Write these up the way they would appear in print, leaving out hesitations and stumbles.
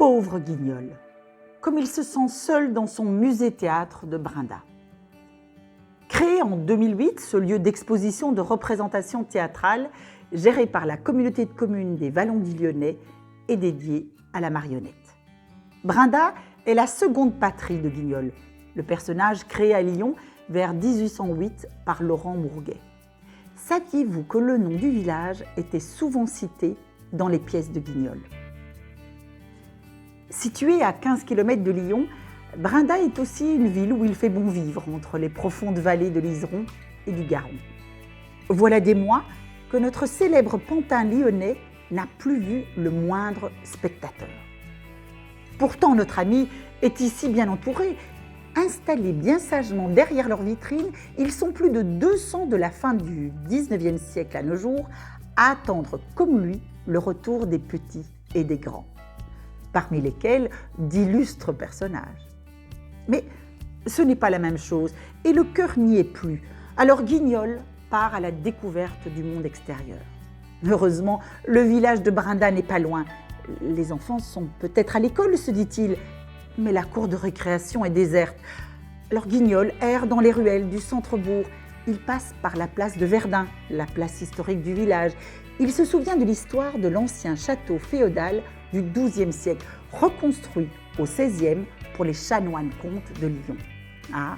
Pauvre Guignol, comme il se sent seul dans son musée-théâtre de Brinda. Créé en 2008, ce lieu d'exposition de représentation théâtrale, géré par la communauté de communes des Vallons du Lyonnais, est dédié à la marionnette. Brinda est la seconde patrie de Guignol, le personnage créé à Lyon vers 1808 par Laurent Mourguet. Saviez-vous que le nom du village était souvent cité dans les pièces de Guignol? Située à 15 km de Lyon, Brinda est aussi une ville où il fait bon vivre entre les profondes vallées de l'Iseron et du Garonne. Voilà des mois que notre célèbre pantin lyonnais n'a plus vu le moindre spectateur. Pourtant, notre ami est ici bien entouré. Installés bien sagement derrière leur vitrine, ils sont plus de 200 de la fin du 19e siècle à nos jours à attendre comme lui le retour des petits et des grands, parmi lesquels d'illustres personnages. Mais ce n'est pas la même chose et le cœur n'y est plus. Alors Guignol part à la découverte du monde extérieur. Heureusement, le village de Brinda n'est pas loin. Les enfants sont peut-être à l'école, se dit-il, mais la cour de récréation est déserte. Alors Guignol erre dans les ruelles du centre-bourg. Il passe par la place de Verdun, la place historique du village. Il se souvient de l'histoire de l'ancien château féodal du XIIe siècle, reconstruit au XVIe pour les chanoines-comtes de Lyon. Ah,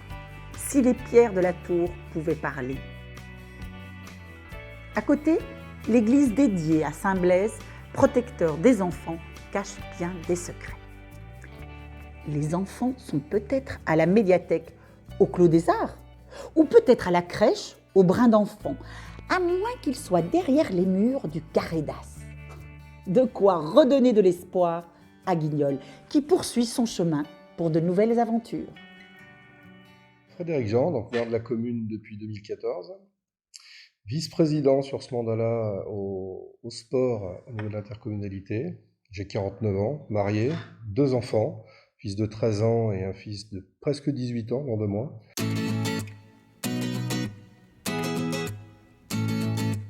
si les pierres de la tour pouvaient parler. À côté, l'église dédiée à Saint Blaise, protecteur des enfants, cache bien des secrets. Les enfants sont peut-être à la médiathèque, au Clos des Arts, ou peut-être à la crèche, au Brin d'Enfants, à moins qu'ils soient derrière les murs du Carré d'As. De quoi redonner de l'espoir à Guignol, qui poursuit son chemin pour de nouvelles aventures. Frédéric Jean, donc maire de la commune depuis 2014, vice-président sur ce mandat-là au sport au niveau de l'intercommunalité. J'ai 49 ans, marié, 2 enfants, fils de 13 ans et un fils de presque 18 ans dans 2 mois.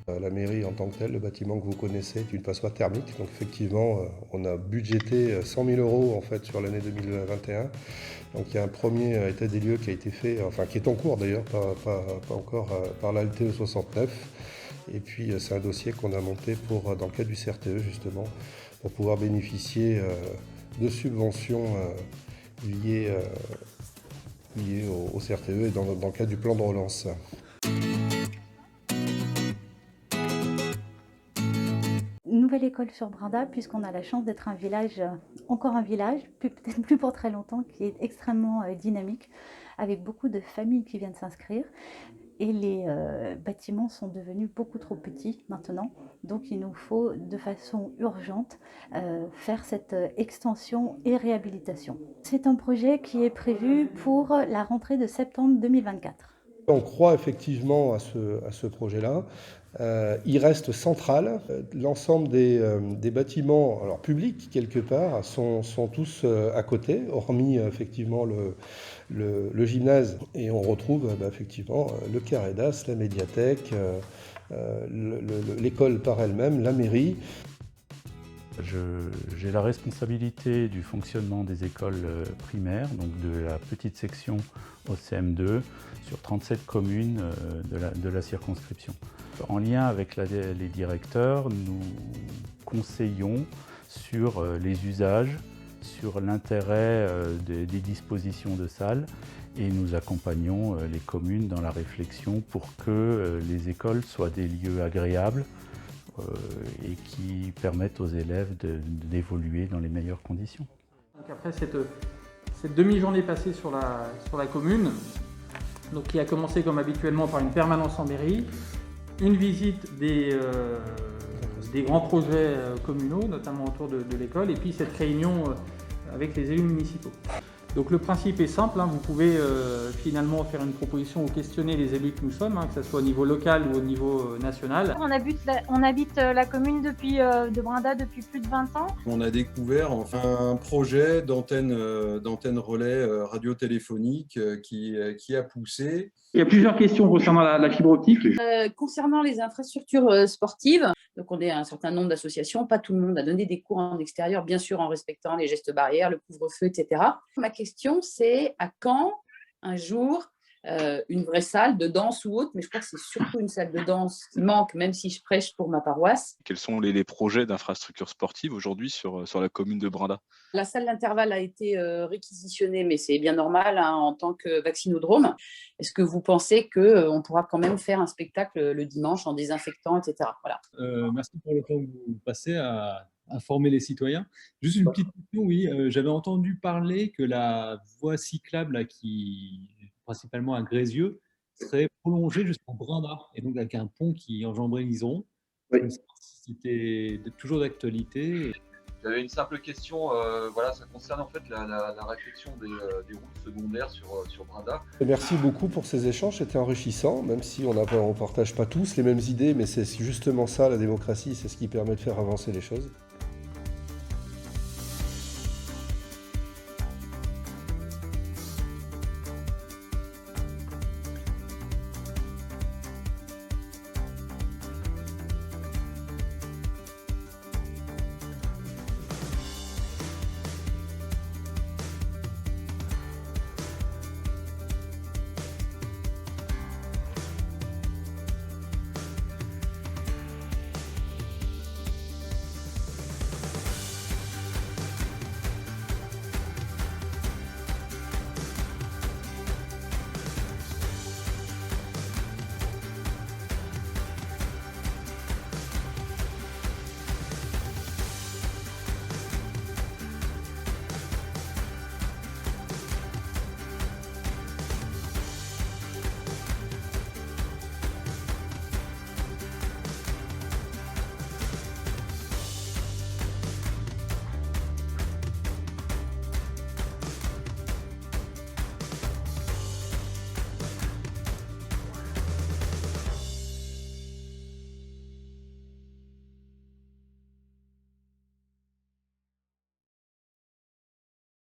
La mairie en tant que telle, le bâtiment que vous connaissez est une passoire thermique. Donc effectivement, on a budgété 100 000 € en fait sur l'année 2021. Donc il y a un premier état des lieux qui a été fait, enfin qui est en cours d'ailleurs, pas encore par la LTE 69. Et puis c'est un dossier qu'on a monté dans le cadre du CRTE justement, pour pouvoir bénéficier de subventions liées au CRTE et dans le cadre du plan de relance. Nouvelle école sur Brinda, puisqu'on a la chance d'être un village, encore un village, peut-être plus pour très longtemps, qui est extrêmement dynamique, avec beaucoup de familles qui viennent s'inscrire. Et les bâtiments sont devenus beaucoup trop petits maintenant, donc il nous faut de façon urgente faire cette extension et réhabilitation. C'est un projet qui est prévu pour la rentrée de septembre 2024. On croit effectivement à ce projet-là. Il reste central. L'ensemble des bâtiments publics, quelque part, sont tous à côté, hormis effectivement le gymnase. Et on retrouve effectivement le Carré d'As, la médiathèque, l'école par elle-même, la mairie. J'ai la responsabilité du fonctionnement des écoles primaires, donc de la petite section au CM2, sur 37 communes de la circonscription. En lien avec les directeurs, nous conseillons sur les usages, sur l'intérêt des dispositions de salles, et nous accompagnons les communes dans la réflexion pour que les écoles soient des lieux agréables et qui permettent aux élèves d'évoluer dans les meilleures conditions. Donc après cette demi-journée passée sur la commune, donc qui a commencé comme habituellement par une permanence en mairie, une visite des grands projets communaux, notamment autour de l'école, et puis cette réunion avec les élus municipaux. Donc le principe est simple, hein, vous pouvez finalement faire une proposition ou questionner les élus que nous sommes, hein, que ce soit au niveau local ou au niveau national. On habite la commune de Brinda depuis plus de 20 ans. On a découvert enfin un projet d'antenne relais radiotéléphonique qui a poussé. Il y a plusieurs questions concernant la fibre optique. Concernant les infrastructures sportives, donc on est un certain nombre d'associations, pas tout le monde a donné des cours en extérieur, bien sûr en respectant les gestes barrières, le couvre-feu, etc. Ma question, c'est à quand, un jour, une vraie salle de danse ou autre, mais je crois que c'est surtout une salle de danse qui manque, même si je prêche pour ma paroisse. Quels sont les projets d'infrastructures sportives aujourd'hui sur la commune de Brinda? La salle d'intervalle a été réquisitionnée, mais c'est bien normal hein, en tant que vaccinodrome. Est-ce que vous pensez qu'on pourra quand même faire un spectacle le dimanche en désinfectant, etc. Voilà. Merci pour le temps que vous passez à informer les citoyens. Juste une petite question, oui, j'avais entendu parler que la voie cyclable là, qui principalement à Grézieux serait prolongée jusqu'en Brinda, et donc avec un pont qui enjamberait l'Iseron. Oui. Je ne sais pas si c'était toujours d'actualité. J'avais une simple question, voilà, ça concerne en fait la réflexion des routes secondaires sur Brinda. Et merci beaucoup pour ces échanges, c'était enrichissant, même si on ne partage pas tous les mêmes idées, mais c'est justement ça la démocratie, c'est ce qui permet de faire avancer les choses.